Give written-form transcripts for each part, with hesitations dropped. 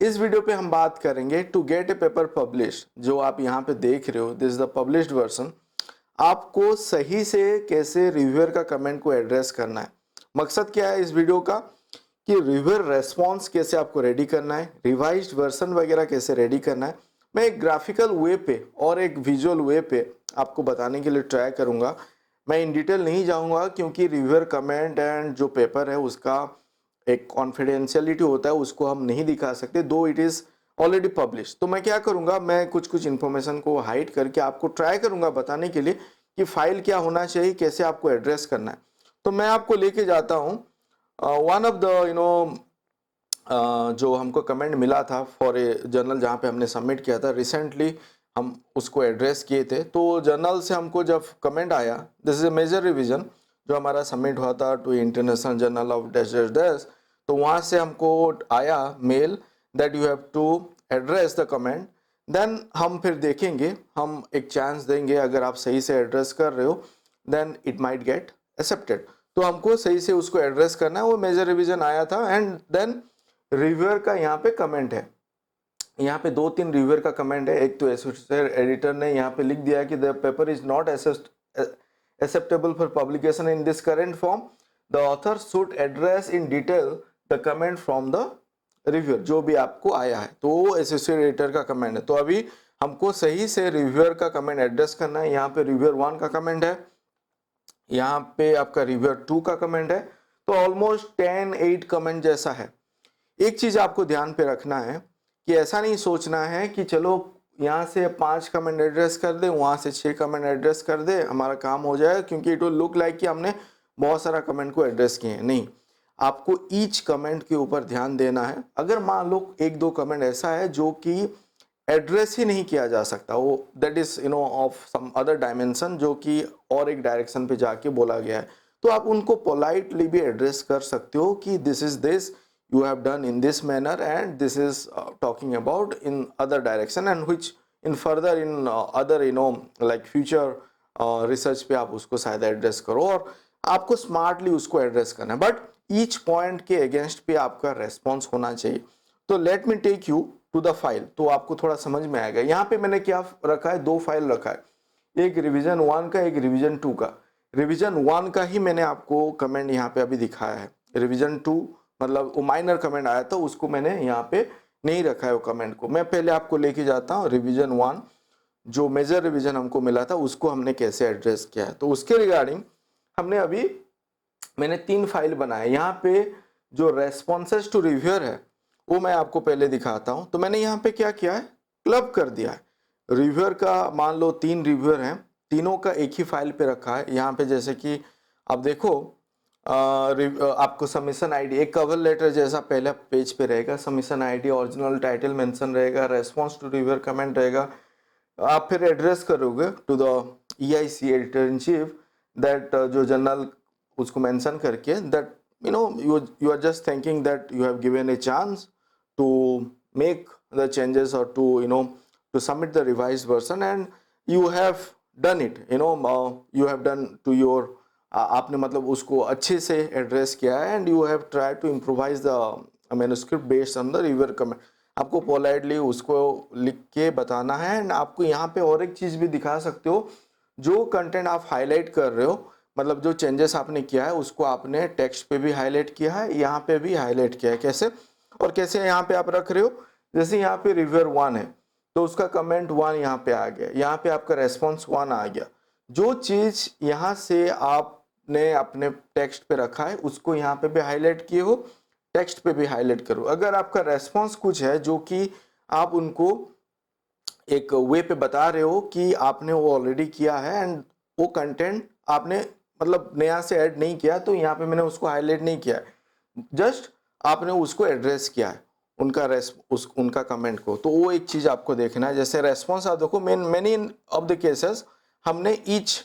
इस वीडियो पे हम बात करेंगे to get a paper published. जो आप यहाँ पे देख रहे हो, this is the published version. आपको सही से कैसे रिव्यूअर का कमेंट को एड्रेस करना है। मकसद क्या है इस वीडियो का कि रिव्यूअर रेस्पॉन्स कैसे आपको रेडी करना है, रिवाइज्ड वर्जन वगैरह कैसे रेडी करना है। मैं एक ग्राफिकल वे पे और एक विजुअल वे पे आपको बताने के लिए ट्राई करूंगा। मैं इन डिटेल नहीं जाऊंगा क्योंकि रिव्यूअर कमेंट एंड जो पेपर है उसका एक कॉन्फिडेंशियलिटी होता है, उसको हम नहीं दिखा सकते दो इट इज ऑलरेडी पब्लिश। तो मैं क्या करूंगा, मैं कुछ इन्फॉर्मेशन को हाइड करके आपको ट्राई करूंगा बताने के लिए कि फाइल क्या होना चाहिए, कैसे आपको एड्रेस करना है। तो मैं आपको लेके जाता हूँ वन ऑफ द जो हमको कमेंट मिला था फॉर ए जर्नल जहाँ पे हमने सबमिट किया था रिसेंटली, हम उसको एड्रेस किए थे। तो जर्नल से हमको जब कमेंट आया, this is a major revision जो हमारा सबमिट हुआ था to international journal of dash dash dash. तो वहाँ से हमको आया mail that you have to address the comment. Then हम फिर देखेंगे, हम एक चांस देंगे, अगर आप सही से एड्रेस कर रहे हो then it might get accepted. तो हमको सही से उसको एड्रेस करना है। वो मेजर रिवीजन आया था एंड देन रिव्यूअर का यहाँ पे कमेंट है। यहाँ पे दो तीन रिव्यूअर का कमेंट है। एक तो एसोसिएट एडिटर ने यहाँ पे लिख दिया कि the paper is not acceptable for publication in this current form. The author should address in detail the comment from the reviewer। जो भी आपको आया है तो वो एसोसिएट एडिटर का कमेंट है। तो अभी हमको सही से रिव्यूअर का कमेंट एड्रेस करना है। यहाँ पे रिव्यूअर 1 का कमेंट है, यहाँ पे आपका रिव्यूअर 2 का कमेंट है। तो ऑलमोस्ट 10-8 कमेंट जैसा है। एक चीज आपको ध्यान पे रखना है कि ऐसा नहीं सोचना है कि चलो यहाँ से 5 कमेंट एड्रेस कर दे, वहां से 6 कमेंट एड्रेस कर दे, हमारा काम हो जाएगा, क्योंकि इट विल लुक लाइक कि हमने बहुत सारा कमेंट को एड्रेस किए हैं। नहीं, आपको ईच कमेंट के ऊपर ध्यान देना है। अगर मान लो एक दो कमेंट ऐसा है जो कि एड्रेस ही नहीं किया जा सकता, वो that is of some other dimension, जो कि और एक डायरेक्शन पे जाके बोला गया है, तो आप उनको पोलाइटली भी एड्रेस कर सकते हो कि this is this you have done in this manner and this is talking about in other direction and which in further in other like future research पे आप उसको शायद एड्रेस करो। और आपको स्मार्टली उसको एड्रेस करना है, बट ईच पॉइंट के अगेंस्ट पे आपका रेस्पॉन्स होना चाहिए। तो let me take you to the file, तो आपको थोड़ा समझ में आएगा। यहाँ पे मैंने क्या रखा है, दो फाइल रखा है, एक रिवीजन 1 का, एक रिवीजन 2 का। रिवीजन 1 का ही मैंने आपको कमेंट यहाँ पे अभी दिखाया है। रिवीजन 2 मतलब वो माइनर कमेंट आया था, उसको मैंने यहाँ पे नहीं रखा है वो कमेंट को। मैं पहले आपको लेके जाता हूँ रिवीजन 1, जो मेजर रिवीजन हमको मिला था उसको हमने कैसे एड्रेस किया है। तो उसके रिगार्डिंग हमने अभी मैंने 3 फाइल बनाए। यहाँ पे जो रेस्पॉन्सेज टू रिव्यूअर है वो मैं आपको पहले दिखाता हूँ। तो मैंने यहाँ पे क्या किया है, क्लब कर दिया है रिव्यूअर का। मान लो 3 रिव्यूअर हैं, तीनों का एक ही फाइल पे रखा है। यहाँ पे जैसे कि आप देखो आपको सबमिशन आईडी एक कवर लेटर जैसा पहले पेज पे रहेगा, submission ID, original title mention रहेगा, रेस्पॉन्स टू रिव्यूअर कमेंट रहेगा। आप फिर एड्रेस करोगे to the EIC editor in chief, that जो जर्नल उसको मेंशन करके that you are just thinking that you have given a chance to make the changes or to to submit the revised version and you have done it, you have done to your आपने मतलब उसको अच्छे से address किया है and you have try to improvise the manuscript based on the reviewer comment. आपको politely उसको लिख के बताना है। एंड आपको यहाँ पे और एक चीज़ भी दिखा सकते हो, जो कंटेंट आप हाईलाइट कर रहे हो, मतलब जो चेंजेस आपने किया है उसको आपने टेक्स्ट पे भी हाईलाइट किया है, यहाँ पे भी हाईलाइट किया है। कैसे और कैसे यहाँ पे आप रख रहे हो, जैसे यहाँ पे रिव्यूअर 1 है तो उसका कमेंट 1 यहाँ पे आ गया, यहाँ पे आपका रेस्पॉन्स 1 आ गया। जो चीज़ यहाँ से आपने अपने टेक्स्ट पे रखा है उसको यहाँ पे भी हाईलाइट किए हो, टेक्स्ट पे भी हाईलाइट करो। अगर आपका रेस्पॉन्स कुछ है जो कि आप उनको एक वे पे बता रहे हो कि आपने वो ऑलरेडी किया है एंड वो कंटेंट आपने मतलब नया से ऐड नहीं किया, तो यहाँ पे मैंने उसको हाईलाइट नहीं किया है, जस्ट आपने उसको एड्रेस किया है उनका कमेंट को। तो वो एक चीज़ आपको देखना है। जैसे रेस्पॉन्स आप देखो, मेनी ऑफ द केसेस हमने ईच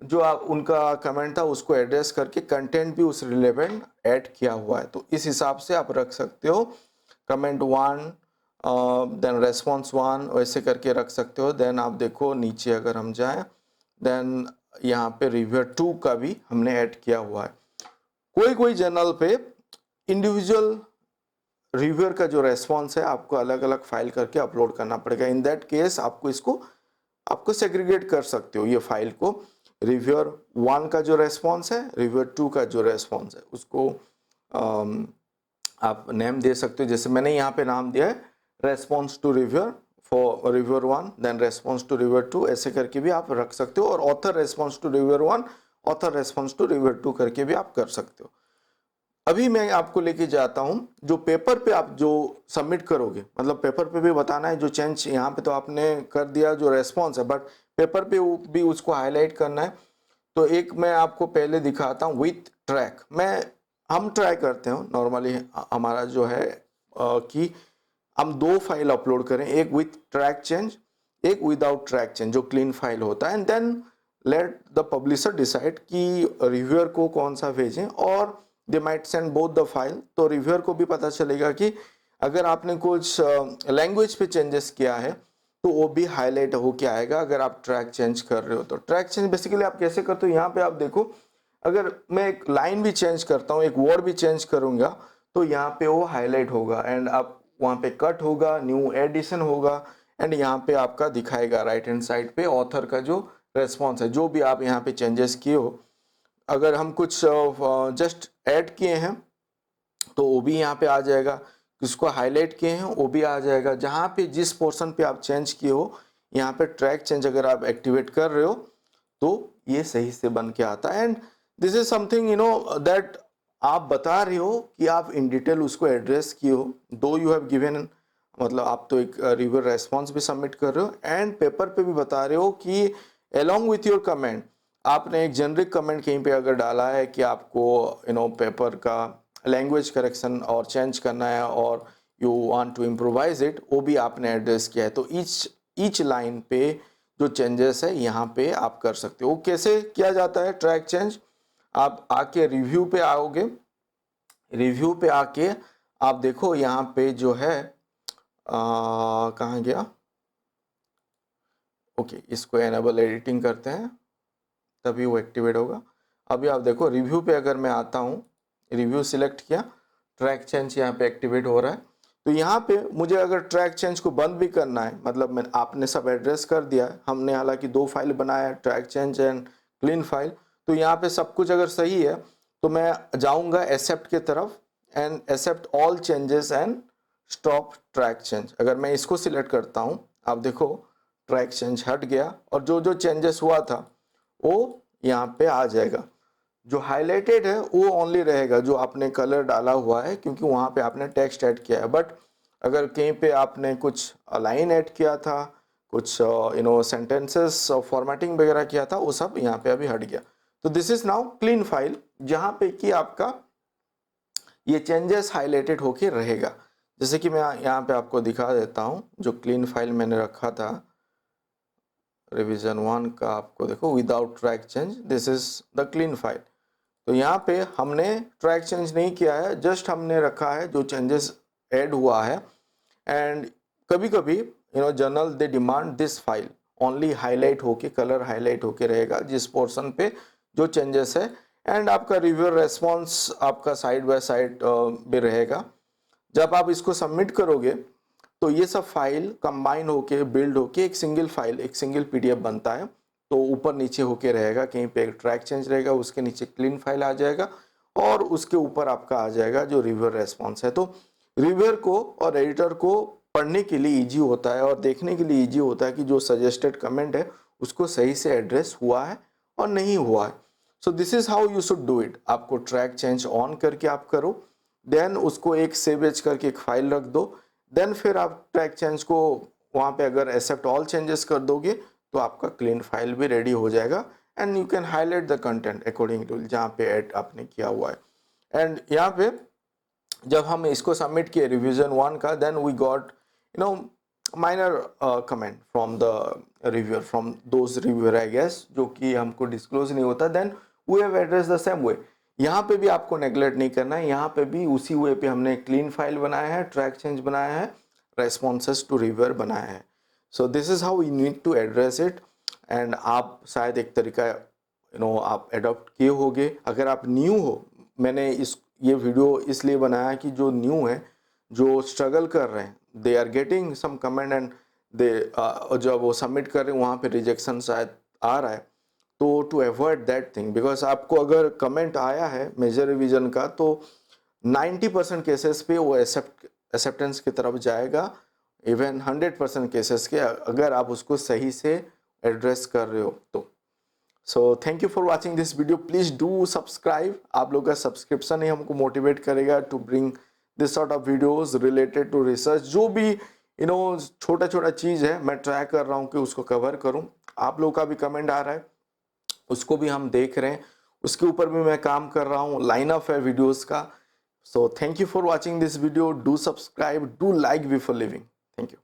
जो आप उनका कमेंट था उसको एड्रेस करके कंटेंट भी उस रिलेवेंट ऐड किया हुआ है। तो इस हिसाब से आप रख सकते हो कमेंट 1 देन रेस्पॉन्स 1 वैसे करके रख सकते हो। देन आप देखो नीचे अगर हम जाएं, देन यहाँ पे रिव्यूअर 2 का भी हमने ऐड किया हुआ है। कोई कोई जर्नल पे इंडिविजुअल रिव्यूअर का जो रेस्पॉन्स है आपको अलग अलग फाइल करके अपलोड करना पड़ेगा। इन दैट केस आपको इसको आपको सेग्रीगेट कर सकते हो ये फाइल को। रिव्यूअर 1 का जो रेस्पॉन्स है, रिव्यूअर 2 का जो रेस्पॉन्स है, उसको आप नेम दे सकते हो। जैसे मैंने यहाँ पे नाम दिया है response to reviewer for reviewer 1, then response to reviewer 2, ऐसे करके भी आप रख सकते हो। और author response to reviewer 1, author response to reviewer 2 करके भी आप कर सकते हो। अभी मैं आपको लेके जाता हूं जो पेपर पे आप जो सबमिट करोगे, मतलब पेपर पे भी बताना है जो चेंज यहाँ पे तो आपने कर दिया जो रेस्पॉन्स है, बट पेपर पे भी उसको हाईलाइट करना है। तो एक मैं आपको पहले दिखाता हूँ विथ ट्रैक। हम ट्राई करते हो नॉर्मली हमारा जो है कि हम 2 फाइल अपलोड करें, एक विथ ट्रैक चेंज, एक विदाउट ट्रैक चेंज जो क्लीन फाइल होता है, and then let the publisher decide कि रिव्यूअर को कौन सा भेजें, और they might send both the file. तो रिव्यूअर को भी पता चलेगा कि अगर आपने कुछ लैंग्वेज पे चेंजेस किया है तो वो भी हाईलाइट होके आएगा अगर आप ट्रैक चेंज कर रहे हो। तो ट्रैक चेंज बेसिकली आप कैसे करते हो, यहाँ पे आप देखो, अगर मैं एक लाइन भी चेंज करता हूँ, एक वर्ड भी चेंज करूंगा, तो यहाँ पे वो हाईलाइट होगा, एंड आप वहाँ पे कट होगा, न्यू एडिशन होगा, एंड यहाँ पे आपका दिखाएगा राइट हैंड साइड पे ऑथर का जो रेस्पॉन्स है, जो भी आप यहाँ पे चेंजेस किए हो। अगर हम कुछ जस्ट ऐड किए हैं तो वो भी यहाँ पे आ जाएगा, किसको हाईलाइट किए हैं वो भी आ जाएगा। जहाँ पे जिस पोर्शन पे आप चेंज किए हो, यहाँ पे ट्रैक चेंज अगर आप एक्टिवेट कर रहे हो तो ये सही से बन के आता है। And this is something that आप बता रहे हो कि आप इन डिटेल उसको एड्रेस किए हो, दो यू हैव गिवन, मतलब आप तो एक रिव्यूअर रेस्पॉन्स भी सबमिट कर रहे हो, एंड पेपर पे भी बता रहे हो कि along with your कमेंट आपने एक जेनरिक कमेंट कहीं पे अगर डाला है कि आपको पेपर का लैंग्वेज करेक्शन और चेंज करना है और you want to improvise it, वो भी आपने एड्रेस किया है। तो ईच लाइन पे जो चेंजेस है यहाँ पे आप कर सकते हो। वो कैसे किया जाता है ट्रैक चेंज, आप आके रिव्यू पे आओगे, रिव्यू पे आके आप देखो यहाँ पे जो है कहाँ गया, ओके इसको एनेबल एडिटिंग करते हैं तभी वो एक्टिवेट होगा। अभी आप देखो रिव्यू पे अगर मैं आता हूँ, रिव्यू सिलेक्ट किया, ट्रैक चेंज यहाँ पे एक्टिवेट हो रहा है। तो यहाँ पे मुझे अगर ट्रैक चेंज को बंद भी करना है, मतलब मैं आपने सब एड्रेस कर दिया है, हमने हालांकि 2 फाइल बनाया है, track change and clean file, तो यहाँ पे सब कुछ अगर सही है तो मैं जाऊँगा एक्सेप्ट के तरफ and accept all changes and stop track change. अगर मैं इसको सिलेक्ट करता हूँ, आप देखो ट्रैक चेंज हट गया और जो जो चेंजेस हुआ था वो यहाँ पे आ जाएगा। जो हाईलाइटेड है वो ओनली रहेगा जो आपने कलर डाला हुआ है, क्योंकि वहाँ पे आपने टेक्स्ट ऐड किया है। बट अगर कहीं पे आपने कुछ लाइन ऐड किया था, कुछ सेंटेंसेस फॉर्मेटिंग वगैरह किया था, वो सब यहाँ पे अभी हट गया। तो this is now clean file, जहाँ पे कि आपका ये चेंजेस हाईलाइटेड होके रहेगा। जैसे कि मैं यहाँ पे आपको दिखा देता हूँ, जो क्लीन फाइल मैंने रखा था रिवीजन 1 का, आपको देखो without track change, this is the clean file. तो यहाँ पे हमने ट्रैक चेंज नहीं किया है, जस्ट हमने रखा है जो चेंजेस ऐड हुआ है। एंड कभी कभी journal they demand this file only highlight होके, कलर हाईलाइट होके रहेगा जिस पोर्शन पे जो चेंजेस है, एंड आपका रिव्यूअर रेस्पॉन्स आपका साइड बाय साइड भी रहेगा। जब आप इसको सबमिट करोगे तो ये सब फाइल कंबाइन होके बिल्ड होके एक सिंगल फाइल, एक सिंगल पीडीएफ बनता है। तो ऊपर नीचे होके रहेगा, कहीं पे एक ट्रैक चेंज रहेगा, उसके नीचे क्लीन फाइल आ जाएगा, और उसके ऊपर आपका आ जाएगा जो रिव्यूअर रेस्पॉन्स है। तो रिव्यूअर को और एडिटर को पढ़ने के लिए इजी होता है और देखने के लिए इजी होता है कि जो सजेस्टेड कमेंट है उसको सही से एड्रेस हुआ है और नहीं हुआ है। So this is how you should do it. आपको ट्रैक चेंज ऑन करके आप करो, देन उसको एक सेव एज करके एक फाइल रख दो, देन फिर आप ट्रैक चेंज को वहाँ पे अगर एक्सेप्ट ऑल चेंजेस कर दोगे तो आपका क्लीन फाइल भी रेडी हो जाएगा, and you can highlight the content according to जहाँ पे ऐड आपने किया हुआ है। एंड यहाँ पे जब हम इसको सबमिट किए रिवीजन 1 का, then we got minor comment from the reviewer, from those reviewer I guess, जो कि हमको डिस्क्लोज नहीं होता। Then we have address the same way. यहाँ पे भी आपको नेगलेक्ट नहीं करना है, यहाँ पे भी उसी वे पे हमने क्लीन फाइल बनाया है, ट्रैक चेंज बनाया है, रेस्पॉन्सेस टू रिव्यूअर बनाया है। So this is how you need to address it. And आप शायद एक तरीका आप एडॉप्ट किए होगे। अगर आप न्यू हो, मैंने ये वीडियो इसलिए बनाया कि जो न्यू है, जो स्ट्रगल कर रहे हैं, they are getting some comment and they जब वो सबमिट कर रहे हैं वहाँ पे रिजेक्शन शायद आ रहा है, तो to avoid that thing, because आपको अगर कमेंट आया है मेजर रिवीजन का तो 90% केसेस पे वो एक्सेप्टेंस की तरफ जाएगा, इवन 100% केसेस के, अगर आप उसको सही से एड्रेस कर रहे हो तो। So thank you for watching this video, please do subscribe. आप लोग का सब्सक्रिप्शन ही हमको मोटिवेट करेगा to bring this sort of videos related to research. जो भी छोटा छोटा चीज़ है मैं ट्राई कर रहा हूँ कि उसको कवर करूँ। आप लोग का भी कमेंट आ रहा है, उसको भी हम देख रहे हैं, उसके ऊपर भी मैं काम कर रहा हूँ, लाइनअप है वीडियोस का। So thank you for watching this video, do subscribe, do like we for living. Thank you.